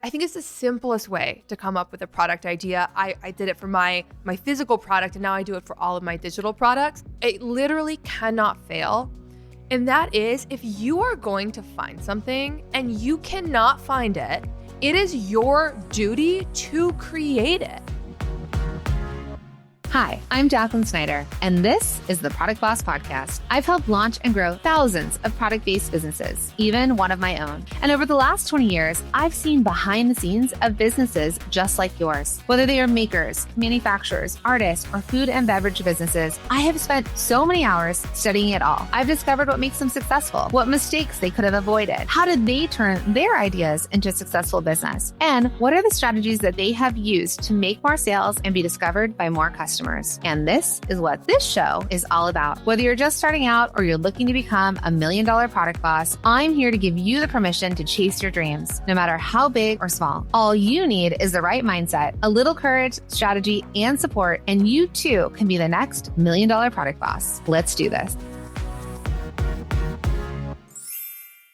I think it's the simplest way to come up with a product idea. I did it for my physical product, and now I do it for all of my digital products. It literally cannot fail. And that is, if you are going to find something and you cannot find it, it is your duty to create it. Hi, I'm Jacqueline Snyder, and this is the Product Boss Podcast. I've helped launch and grow thousands of product-based businesses, even one of my own. And over the last 20 years, I've seen behind the scenes of businesses just like yours. Whether they are makers, manufacturers, artists, or food and beverage businesses, I have spent so many hours studying it all. I've discovered what makes them successful, what mistakes they could have avoided, how did they turn their ideas into a successful business, and what are the strategies that they have used to make more sales and be discovered by more customers. And this is what this show is all about. Whether you're just starting out or you're looking to become $1 million product boss, I'm here to give you the permission to chase your dreams, no matter how big or small. All you need is the right mindset, a little courage, strategy, and support, and you too can be the next $1 million product boss. Let's do this.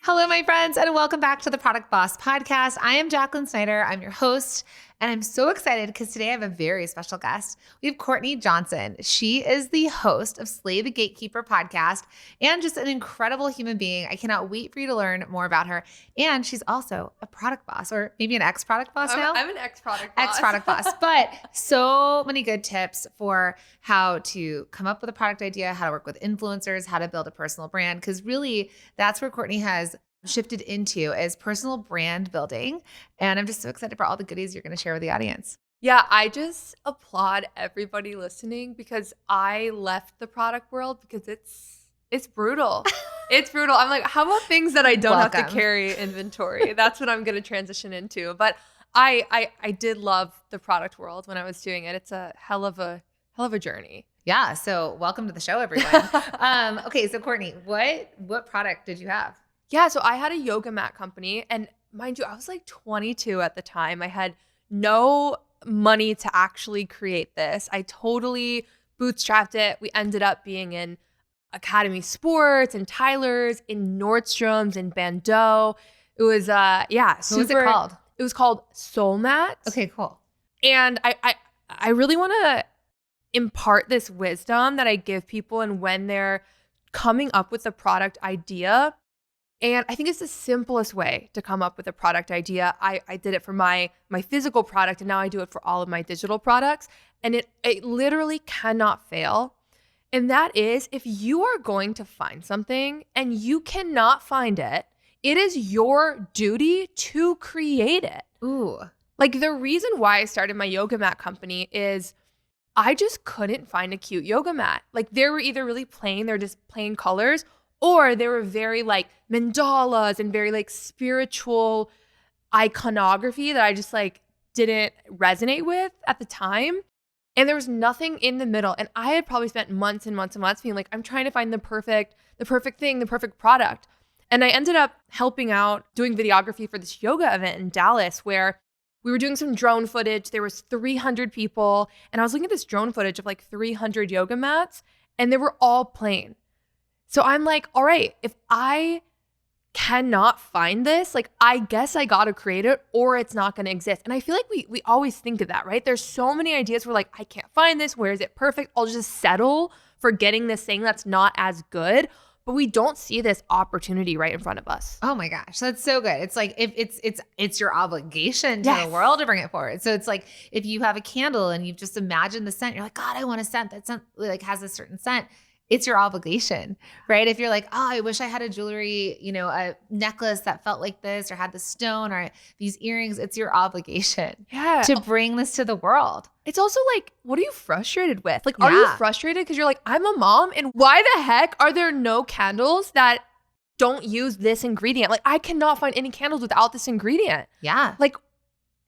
Hello, my friends, and welcome back to the Product Boss Podcast. I am Jacqueline Snyder. I'm your host, and I'm so excited because today I have a very special guest. We have Courtney Johnson. She is the host of Slay the Gatekeeper podcast and just an incredible human being. I cannot wait for you to learn more about her. And she's also a product boss, or maybe an ex-product boss now. I'm an ex-product boss. Ex-product boss, but so many good tips for how to come up with a product idea, how to work with influencers, how to build a personal brand, because really that's where Courtney has shifted into is personal brand building. And I'm just so excited for all the goodies you're going to share with the audience. Yeah, I just applaud everybody listening because I left the product world because it's brutal. It's brutal. I'm like, how about things that I don't have to carry inventory? That's what I'm going to transition into. But I did love the product world when I was doing it. It's a hell of a journey. Yeah. So welcome to the show, everyone. Okay. So Courtney, what product did you have? Yeah, so I had a yoga mat company, and mind you, I was like 22 at the time. I had no money to actually create this. I totally bootstrapped it. We ended up being in Academy Sports and Tyler's, in Nordstrom's, in Bandeau. It was super. What was it called? It was called MYSOLMAT. Okay, cool. And I really want to impart this wisdom that I give people, and when they're coming up with a product idea. And I think it's the simplest way to come up with a product idea. I did it for my physical product, and now I do it for all of my digital products. And it literally cannot fail. And that is, if you are going to find something and you cannot find it, it is your duty to create it. Ooh. Like, the reason why I started my yoga mat company is I just couldn't find a cute yoga mat. Like, they were either really plain, they're just plain colors, or they were very like mandalas and very like spiritual iconography that I just like didn't resonate with at the time. And there was nothing in the middle. And I had probably spent months and months and months being like, I'm trying to find the perfect thing, the perfect product. And I ended up helping out doing videography for this yoga event in Dallas where we were doing some drone footage. There was 300 people. And I was looking at this drone footage of like 300 yoga mats, and they were all plain. So I'm like, all right, if I cannot find this, like, I guess I got to create it or it's not going to exist. And I feel like we always think of that, right? There's so many ideas where like, I can't find this. Where is it perfect? I'll just settle for getting this thing that's not as good. But we don't see this opportunity right in front of us. Oh my gosh, that's so good. It's like if it's your obligation to the world to bring it forward. So it's like if you have a candle and you've just imagined the scent, you're like, God, I want a scent that like has a certain scent. It's your obligation, right? If you're like, oh, I wish I had a jewelry, a necklace that felt like this or had the stone or these earrings, it's your obligation to bring this to the world. It's also like, what are you frustrated with? Like, are you frustrated because you're like, I'm a mom, and why the heck are there no candles that don't use this ingredient? Like, I cannot find any candles without this ingredient. Yeah. Like,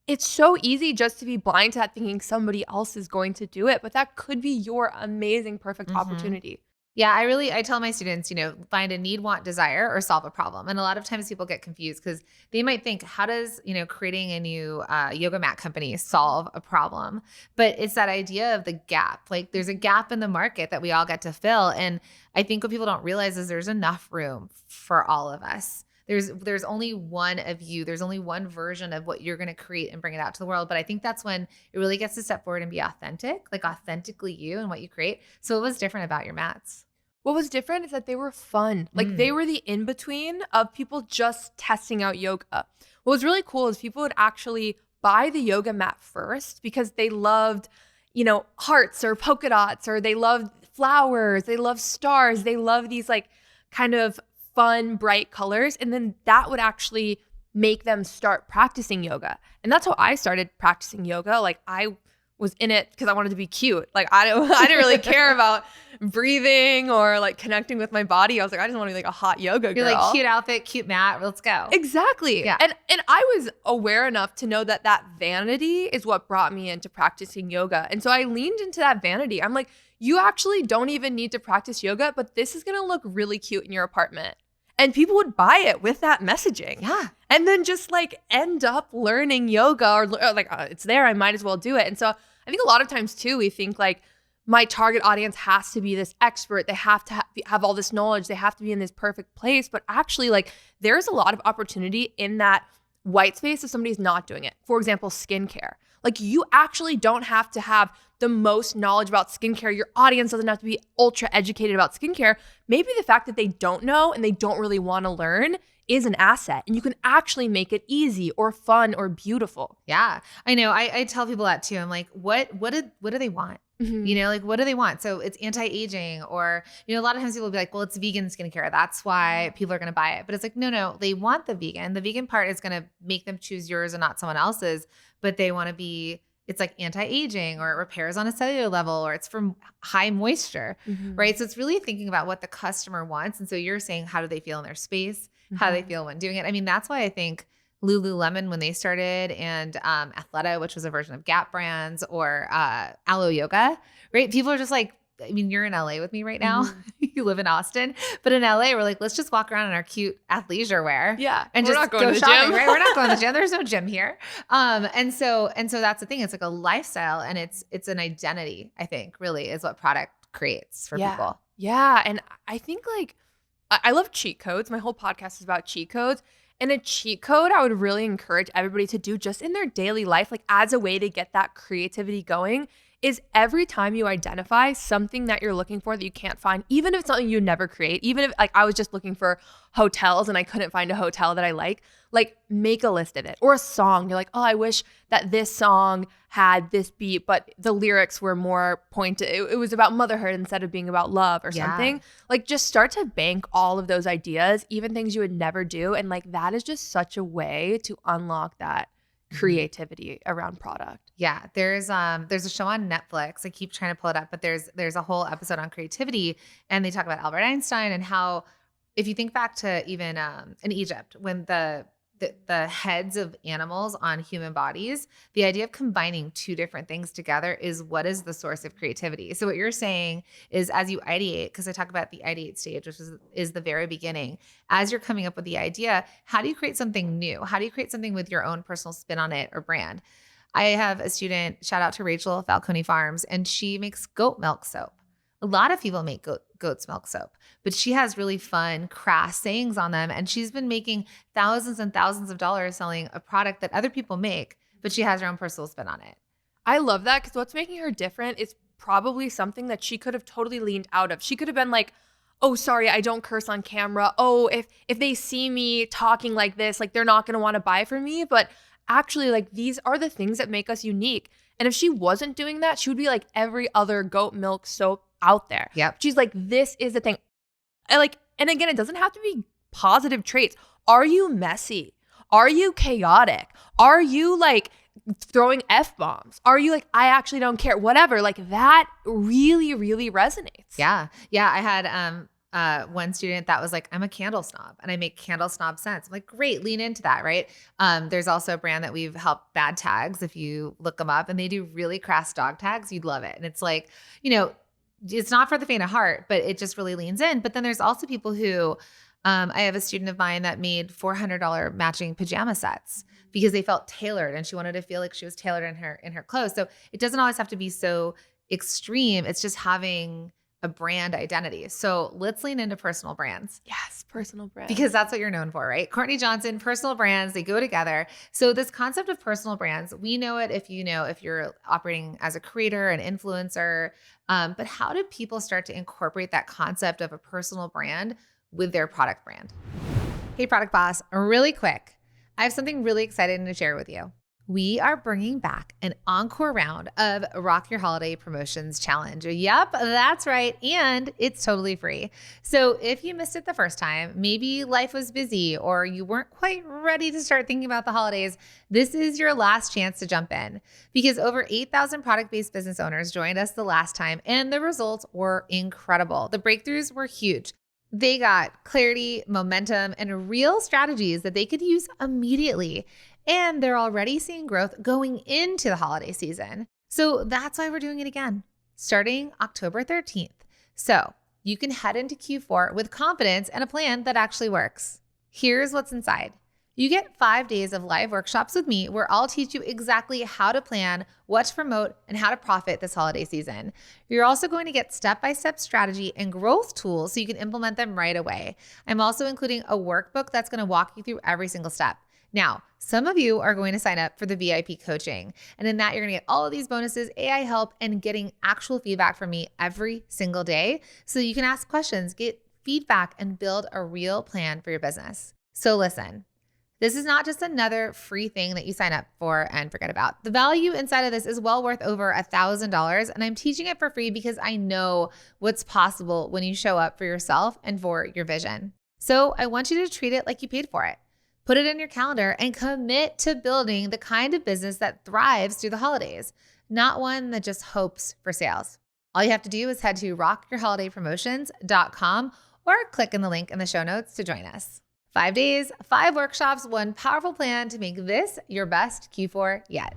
it's so easy just to be blind to that, thinking somebody else is going to do it, but that could be your amazing, perfect opportunity. Yeah, I tell my students, find a need, want, desire, or solve a problem. And a lot of times people get confused because they might think, how does, creating a new yoga mat company solve a problem? But it's that idea of the gap. Like, there's a gap in the market that we all get to fill. And I think what people don't realize is there's enough room for all of us. There's only one of you. There's only one version of what you're going to create and bring it out to the world. But I think that's when it really gets to step forward and be authentic, like authentically you and what you create. So what was different about your mats? What was different is that they were fun. Like they were the in-between of people just testing out yoga. What was really cool is people would actually buy the yoga mat first because they loved, hearts or polka dots, or they loved flowers, they love stars, they love these like kind of fun, bright colors. And then that would actually make them start practicing yoga. And that's how I started practicing yoga. Like I was in it because I wanted to be cute. Like I didn't really care about breathing or like connecting with my body. I was like, I just want to be like a hot yoga girl. You're like, cute outfit, cute mat, let's go. Exactly. Yeah. And I was aware enough to know that vanity is what brought me into practicing yoga. And so I leaned into that vanity. I'm like, you actually don't even need to practice yoga, but this is going to look really cute in your apartment. And people would buy it with that messaging. Yeah. And then just like end up learning yoga or like, it's there, I might as well do it. And so I think a lot of times too, we think like my target audience has to be this expert. They have to have all this knowledge. They have to be in this perfect place. But actually like there's a lot of opportunity in that white space if somebody's not doing it. For example, skincare. Like you actually don't have to have the most knowledge about skincare. Your audience doesn't have to be ultra educated about skincare. Maybe the fact that they don't know and they don't really want to learn is an asset, and you can actually make it easy or fun or beautiful. Yeah, I know. I tell people that too. I'm like, what do they want? Mm-hmm. Like what do they want? So it's anti-aging, or, a lot of times people will be like, well, it's vegan skincare. That's why people are going to buy it. But it's like, no, they want the vegan. The vegan part is going to make them choose yours and not someone else's, but they want to be, it's like anti-aging, or it repairs on a cellular level, or it's from high moisture, right? So it's really thinking about what the customer wants. And so you're saying, how do they feel in their space? How do they feel when doing it? I mean, that's why I think Lululemon, when they started, and Athleta, which was a version of Gap brands, or Aloe Yoga, right? People are just like, I mean, you're in LA with me right now. You live in Austin, but in LA, we're like, let's just walk around in our cute athleisure wear. Yeah. And we're just not going go to the shopping, gym. right? We're not going to the gym. There's no gym here. And so that's the thing. It's like a lifestyle, and it's an identity, I think, really is what product creates for people. Yeah. And I think like, I love cheat codes. My whole podcast is about cheat codes. And a cheat code I would really encourage everybody to do just in their daily life, like as a way to get that creativity going, is every time you identify something that you're looking for that you can't find, even if it's something you never create, even if like I was just looking for hotels and I couldn't find a hotel that I like make a list of it. Or a song. You're like, oh, I wish that this song had this beat, but the lyrics were more pointed. It was about motherhood instead of being about love or something. Like just start to bank all of those ideas, even things you would never do. And like that is just such a way to unlock that creativity around product. Yeah. There's a show on Netflix. I keep trying to pull it up, but there's a whole episode on creativity, and they talk about Albert Einstein and how, if you think back to even in Egypt, when the heads of animals on human bodies, the idea of combining two different things together is what is the source of creativity. So what you're saying is, as you ideate, because I talk about the ideate stage, which is the very beginning, as you're coming up with the idea, how do you create something new? How do you create something with your own personal spin on it or brand? I have a student, shout out to Rachel, Falcone Farms, and she makes goat milk soap. A lot of people make goat's milk soap, but she has really fun, crass sayings on them. And she's been making thousands and thousands of dollars selling a product that other people make, but she has her own personal spin on it. I love that, because what's making her different is probably something that she could have totally leaned out of. She could have been like, oh, sorry, I don't curse on camera. Oh, if they see me talking like this, like they're not going to want to buy from me. But actually, like these are the things that make us unique. And if she wasn't doing that, she would be like every other goat milk soap out there. Yep. She's like, this is the thing. And again, it doesn't have to be positive traits. Are you messy? Are you chaotic? Are you like throwing F-bombs? Are you like, I actually don't care? Whatever. Like that really, really resonates. Yeah. Yeah. I had one student that was like, I'm a candle snob and I make candle snob sense. I'm like, great, lean into that, right? There's also a brand that we've helped, Bad Tags, if you look them up, and they do really crass dog tags. You'd love it. And it's like, it's not for the faint of heart, but it just really leans in. But then there's also people who, I have a student of mine that made $400 matching pajama sets because they felt tailored, and she wanted to feel like she was tailored in her clothes. So it doesn't always have to be so extreme. It's just having a brand identity. So let's lean into personal brands. Yes, personal brand. Because that's what you're known for, right? Courtney Johnson, personal brands, they go together. So this concept of personal brands, we know it if you're operating as a creator, an influencer, but how do people start to incorporate that concept of a personal brand with their product brand? Hey, Product Boss, really quick. I have something really exciting to share with you. We are bringing back an encore round of Rock Your Holiday Promotions Challenge. Yep, that's right. And it's totally free. So if you missed it the first time, maybe life was busy or you weren't quite ready to start thinking about the holidays, this is your last chance to jump in because over 8,000 product-based business owners joined us the last time and the results were incredible. The breakthroughs were huge. They got clarity, momentum, and real strategies that they could use immediately. And they're already seeing growth going into the holiday season. So that's why we're doing it again, starting October 13th. So you can head into Q4 with confidence and a plan that actually works. Here's what's inside. You get 5 days of live workshops with me where I'll teach you exactly how to plan, what to promote, and how to profit this holiday season. You're also going to get step-by-step strategy and growth tools so you can implement them right away. I'm also including a workbook that's going to walk you through every single step. Now, some of you are going to sign up for the VIP coaching, and in that you're going to get all of these bonuses, AI help, and getting actual feedback from me every single day so you can ask questions, get feedback, and build a real plan for your business. So listen, this is not just another free thing that you sign up for and forget about. The value inside of this is well worth over $1,000, and I'm teaching it for free because I know what's possible when you show up for yourself and for your vision. So I want you to treat it like you paid for it. Put it in your calendar and commit to building the kind of business that thrives through the holidays, not one that just hopes for sales. All you have to do is head to rockyourholidaypromotions.com or click in the link in the show notes to join us. 5 days, 5 workshops, one powerful plan to make this your best Q4 yet.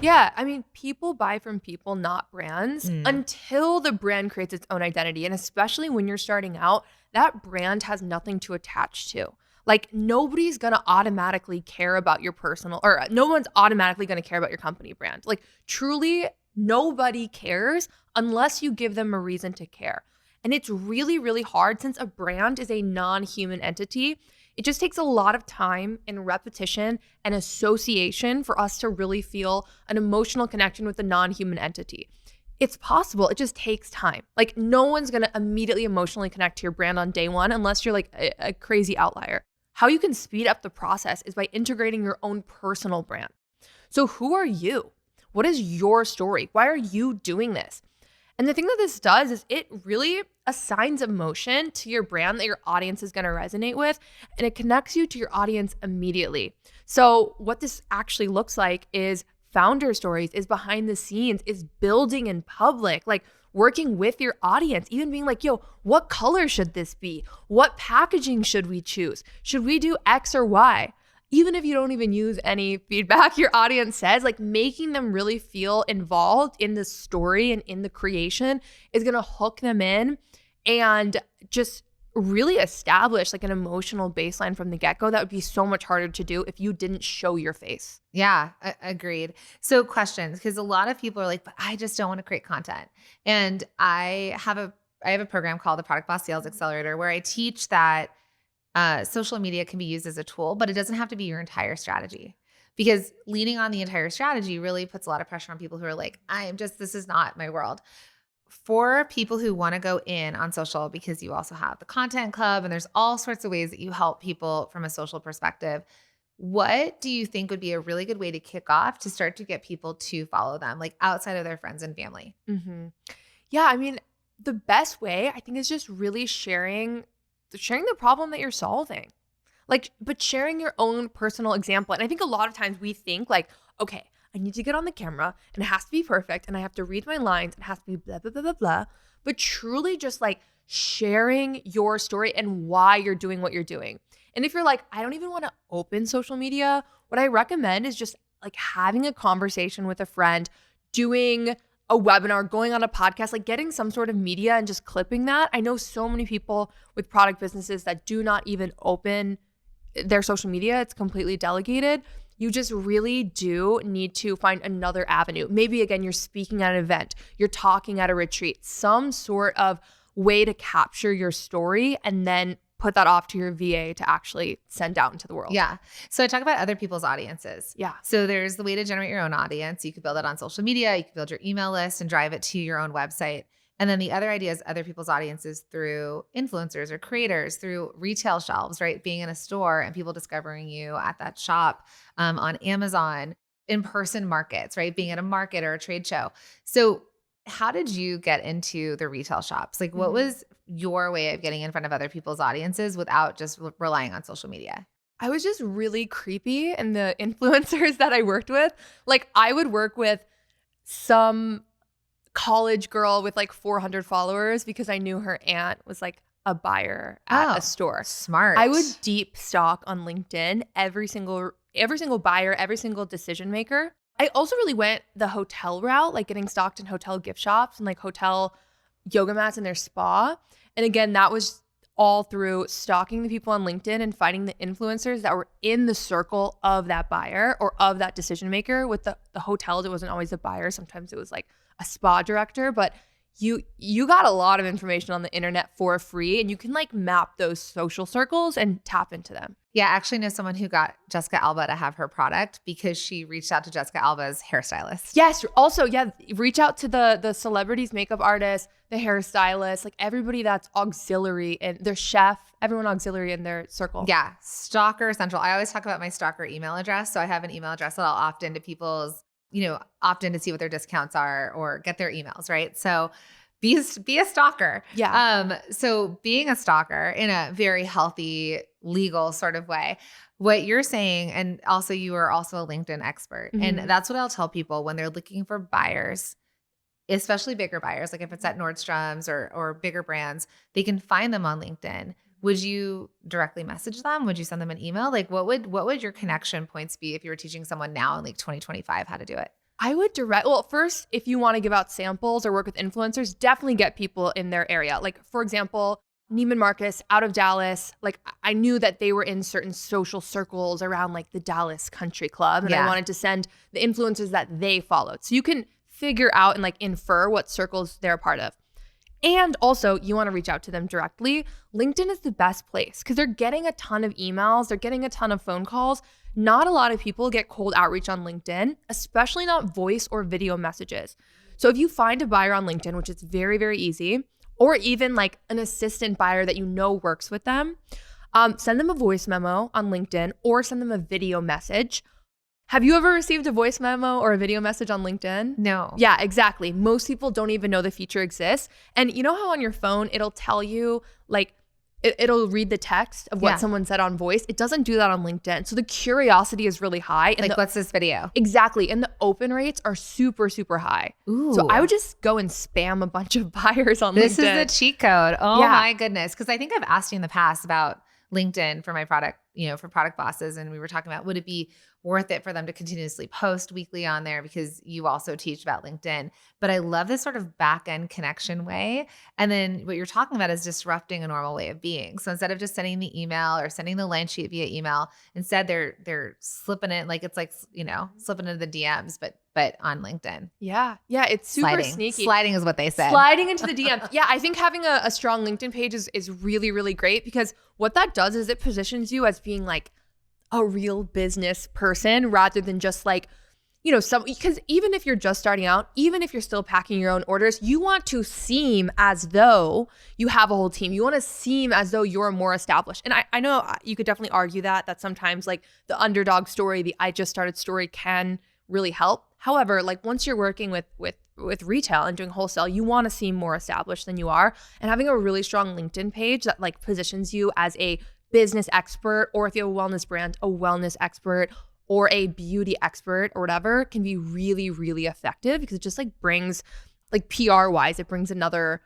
Yeah, I mean, people buy from people, not brands, until the brand creates its own identity. And especially when you're starting out, that brand has nothing to attach to. Like nobody's going to automatically care about your personal, or no one's automatically going to care about your company brand. Like truly nobody cares unless you give them a reason to care. And it's really, really hard since a brand is a non-human entity. It just takes a lot of time and repetition and association for us to really feel an emotional connection with a non-human entity. It's possible. It just takes time. Like no one's going to immediately emotionally connect to your brand on day one unless you're like a crazy outlier. How you can speed up the process is by integrating your own personal brand. So who are you? What is your story? Why are you doing this? And the thing that this does is it really assigns emotion to your brand that your audience is going to resonate with, and it connects you to your audience immediately. So what this actually looks like is founder stories, is behind the scenes, is building in public, like working with your audience, even being like, yo, what color should this be? What packaging should we choose? Should we do X or Y? Even if you don't even use any feedback your audience says, like making them really feel involved in the story and in the creation is going to hook them in and just really establish like an emotional baseline from the get-go that would be so much harder to do if you didn't show your face. Yeah, agreed. So questions, because a lot of people are like, but I just don't want to create content. And I have a program called the Product Boss Sales Accelerator where I teach that social media can be used as a tool, but it doesn't have to be your entire strategy. Because leaning on the entire strategy really puts a lot of pressure on people who are like, this is not my world. For people who want to go in on social, because you also have the content club and there's all sorts of ways that you help people from a social perspective, what do you think would be a really good way to kick off to start to get people to follow them, like outside of their friends and family? Mm-hmm. Yeah, I mean, the best way I think is just really sharing the problem that you're solving. Like, but sharing your own personal example. And I think a lot of times we think like, okay, I need to get on the camera and it has to be perfect and I have to read my lines. It has to be blah, blah, blah, blah, blah. But truly just like sharing your story and why you're doing what you're doing. And if you're like, I don't even want to open social media, what I recommend is just like having a conversation with a friend, doing a webinar, going on a podcast, like getting some sort of media and just clipping that. I know so many people with product businesses that do not even open their social media. It's completely delegated. You just really do need to find another avenue. Maybe again, you're speaking at an event, you're talking at a retreat, some sort of way to capture your story and then put that off to your VA to actually send out into the world. Yeah. So I talk about other people's audiences. Yeah. So there's the way to generate your own audience. You could build it on social media. You could build your email list and drive it to your own website. And then the other idea is other people's audiences through influencers or creators, through retail shelves, right? Being in a store and people discovering you at that shop, on Amazon, in-person markets, right? Being at a market or a trade show. So how did you get into the retail shops? Like, what was your way of getting in front of other people's audiences without just relying on social media? I was just really creepy, and the influencers that I worked with, like I would work with some college girl with like 400 followers because I knew her aunt was like a buyer at a store. Smart. I would deep stalk on LinkedIn every single buyer, every single decision maker. I also really went the hotel route, like getting stalked in hotel gift shops and like hotel yoga mats in their spa. And again, that was all through stalking the people on LinkedIn and finding the influencers that were in the circle of that buyer or of that decision maker. With the hotels, it wasn't always a buyer. Sometimes it was like a spa director, but you got a lot of information on the internet for free, and you can like map those social circles and tap into them. Yeah, I actually know someone who got Jessica Alba to have her product because she reached out to Jessica Alba's hairstylist. Yes. Also, yeah, reach out to the celebrities, makeup artists, the hairstylists, like everybody that's auxiliary and their chef, everyone auxiliary in their circle. Yeah, Stalker Central. I always talk about my stalker email address. So I have an email address that I'll opt into people's, opt in to see what their discounts are or get their emails, right? So be a stalker. Yeah. So being a stalker in a very healthy, legal sort of way, what you're saying, and also you are also a LinkedIn expert. Mm-hmm. And that's what I'll tell people when they're looking for buyers, especially bigger buyers. Like if it's at Nordstrom's or bigger brands, they can find them on LinkedIn. Would you directly message them? Would you send them an email? Like what would your connection points be if you were teaching someone now in like 2025 how to do it? I would first, if you want to give out samples or work with influencers, definitely get people in their area. Like, for example, Neiman Marcus out of Dallas, like I knew that they were in certain social circles around like the Dallas Country Club, and I wanted to send the influencers that they followed. So you can figure out and like infer what circles they're a part of. And also, you want to reach out to them directly. LinkedIn is the best place because they're getting a ton of emails, they're getting a ton of phone calls. Not a lot of people get cold outreach on LinkedIn, especially not voice or video messages. So if you find a buyer on LinkedIn, which is very, very easy, or even like an assistant buyer that you know works with them, send them a voice memo on LinkedIn or send them a video message. Have you ever received a voice memo or a video message on LinkedIn? No. Yeah, exactly. Most people don't even know the feature exists. And you know how on your phone, it'll tell you like, it'll read the text of what someone said on voice. It doesn't do that on LinkedIn. So the curiosity is really high. And like, what's this video? Exactly. And the open rates are super, super high. Ooh. So I would just go and spam a bunch of buyers on LinkedIn. This is the cheat code. Oh my goodness. Because I think I've asked you in the past about LinkedIn for my product, for product bosses. And we were talking about, would it be worth it for them to continuously post weekly on there because you also teach about LinkedIn. But I love this sort of back end connection way. And then what you're talking about is disrupting a normal way of being. So instead of just sending the email or sending the line sheet via email, instead they're slipping it like it's like, slipping into the DMs, but on LinkedIn. Yeah. Yeah. It's super sneaky. Sliding is what they said. Sliding into the DMs. Yeah. I think having a strong LinkedIn page is really, really great because what that does is it positions you as being like a real business person rather than just like, because even if you're just starting out, even if you're still packing your own orders, you want to seem as though you have a whole team. You want to seem as though you're more established. And I know you could definitely argue that sometimes like the underdog story, the I just started story can really help. However, like once you're working with retail and doing wholesale, you want to seem more established than you are. And having a really strong LinkedIn page that like positions you as a business expert, or if you have a wellness brand, a wellness expert or a beauty expert or whatever can be really, really effective because it just like brings like PR wise, it brings another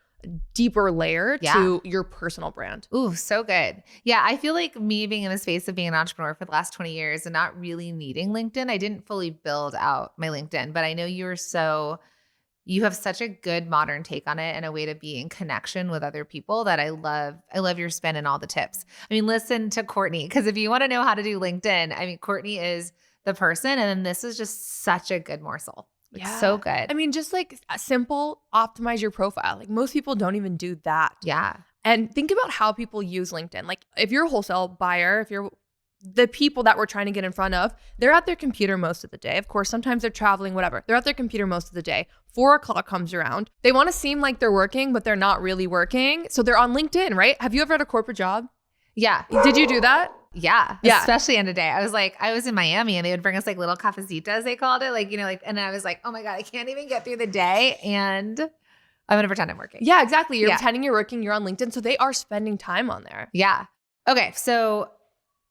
deeper layer to your personal brand. Ooh, so good. Yeah. I feel like me being in the space of being an entrepreneur for the last 20 years and not really needing LinkedIn, I didn't fully build out my LinkedIn, but I know you have such a good modern take on it and a way to be in connection with other people that I love. I love your spin and all the tips. I mean, listen to Courtney, because if you want to know how to do LinkedIn, I mean, Courtney is the person. And then this is just such a good morsel. It's so good. I mean, just like a simple optimize your profile. Like most people don't even do that. Yeah. And think about how people use LinkedIn. Like if you're a wholesale buyer, if you're the people that we're trying to get in front of, they're at their computer most of the day. Of course, sometimes they're traveling, whatever. They're at their computer most of the day. 4 o'clock comes around. They want to seem like they're working, but they're not really working. So they're on LinkedIn, right? Have you ever had a corporate job? Yeah. Did you do that? Yeah. Especially end of day. I was in Miami and they would bring us like little cafecitas, they called it. Like, and I was like, oh my God, I can't even get through the day. And I'm going to pretend I'm working. Yeah, exactly. You're pretending you're working. You're on LinkedIn. So they are spending time on there. Yeah. Okay. So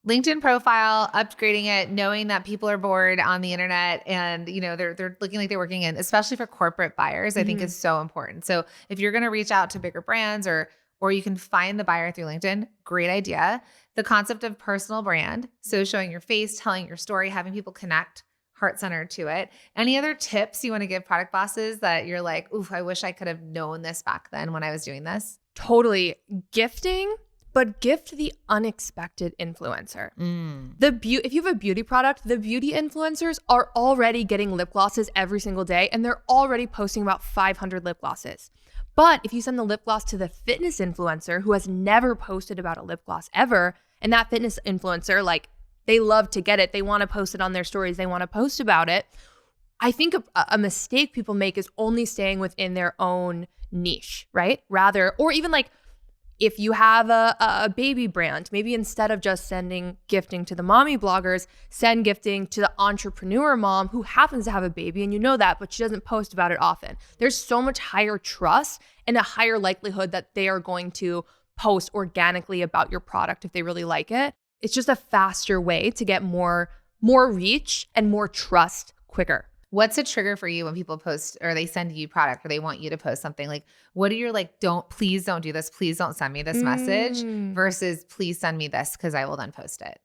LinkedIn profile, upgrading it, knowing that people are bored on the internet and, they're looking like they're working in, especially for corporate buyers, I think is so important. So if you're going to reach out to bigger brands or you can find the buyer through LinkedIn, great idea. The concept of personal brand. So showing your face, telling your story, having people connect heart-centered to it. Any other tips you want to give product bosses that you're like, oof, I wish I could have known this back then when I was doing this? Totally. Gifting, but gift the unexpected influencer. If you have a beauty product, the beauty influencers are already getting lip glosses every single day, and they're already posting about 500 lip glosses. But if you send the lip gloss to the fitness influencer who has never posted about a lip gloss ever, and that fitness influencer, like, they love to get it. They want to post it on their stories. They want to post about it. I think a mistake people make is only staying within their own niche, right? Rather, or even like, if you have a baby brand, maybe instead of just sending gifting to the mommy bloggers, send gifting to the entrepreneur mom who happens to have a baby and you know that, but she doesn't post about it often. There's so much higher trust and a higher likelihood that they are going to post organically about your product if they really like it. It's just a faster way to get more reach and more trust quicker. What's a trigger for you when people post or they send you product or they want you to post something? Like, what are your please don't do this. Please don't send me this message versus please send me this because I will then post it.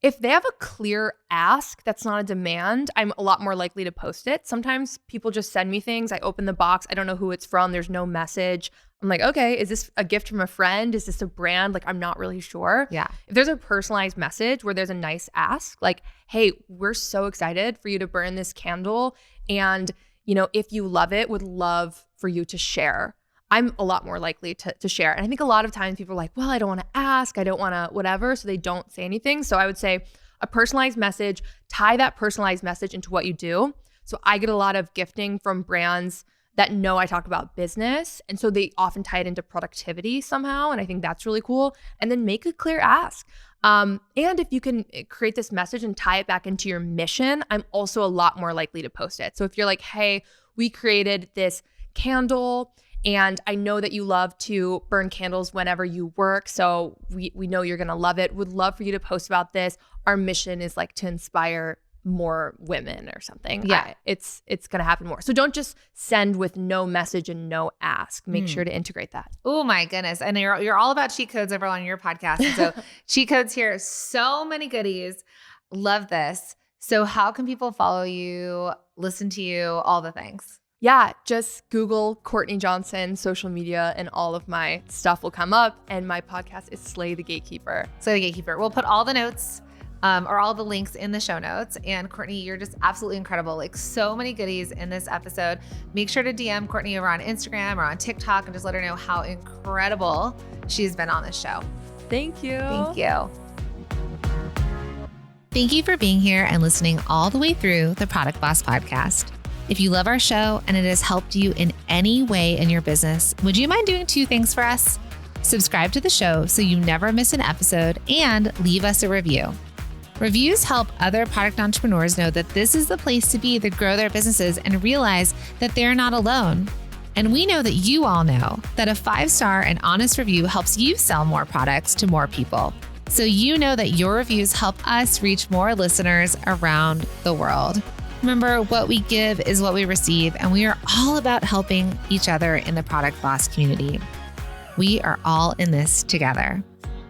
If they have a clear ask that's not a demand, I'm a lot more likely to post it. Sometimes people just send me things. I open the box. I don't know who it's from. There's no message. I'm like, okay, is this a gift from a friend? Is this a brand? Like, I'm not really sure. Yeah. If there's a personalized message where there's a nice ask, like, hey, we're so excited for you to burn this candle. And, if you love it, would love for you to share. I'm a lot more likely to share. And I think a lot of times people are like, well, I don't want to ask. I don't want to whatever. So they don't say anything. So I would say a personalized message, tie that personalized message into what you do. So I get a lot of gifting from brands that know I talk about business. And so they often tie it into productivity somehow. And I think that's really cool. And then make a clear ask. And if you can create this message and tie it back into your mission, I'm also a lot more likely to post it. So if you're like, hey, we created this candle and I know that you love to burn candles whenever you work. So we know you're going to love it. Would love for you to post about this. Our mission is like to inspire more women or something. Yeah. It's going to happen more. So don't just send with no message and no ask. Make sure to integrate that. Oh my goodness. And you're all about cheat codes over on your podcast. And so cheat codes here, so many goodies. Love this. So how can people follow you, listen to you, all the things? Yeah, just Google Courtney Johnson, social media, and all of my stuff will come up. And my podcast is Slay the Gatekeeper. Slay the Gatekeeper. We'll put all the notes or all the links in the show notes. And Courtney, you're just absolutely incredible. Like so many goodies in this episode. Make sure to DM Courtney over on Instagram or on TikTok and just let her know how incredible she's been on this show. Thank you. Thank you. Thank you for being here and listening all the way through the Product Boss podcast. If you love our show and it has helped you in any way in your business, would you mind doing 2 things for us? Subscribe to the show so you never miss an episode and leave us a review. Reviews help other product entrepreneurs know that this is the place to be to grow their businesses and realize that they're not alone. And we know that you all know that a 5-star and honest review helps you sell more products to more people. So you know that your reviews help us reach more listeners around the world. Remember, what we give is what we receive, and we are all about helping each other in the Product Boss community. We are all in this together.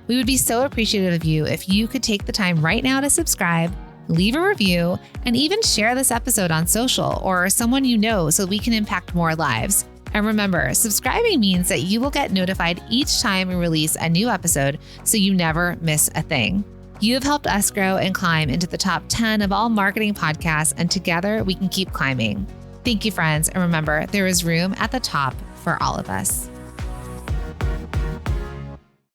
We would be so appreciative of you if you could take the time right now to subscribe, leave a review, and even share this episode on social or someone you know so we can impact more lives. And remember, subscribing means that you will get notified each time we release a new episode so you never miss a thing. You have helped us grow and climb into the top 10 of all marketing podcasts, and together we can keep climbing. Thank you, friends. And remember, there is room at the top for all of us.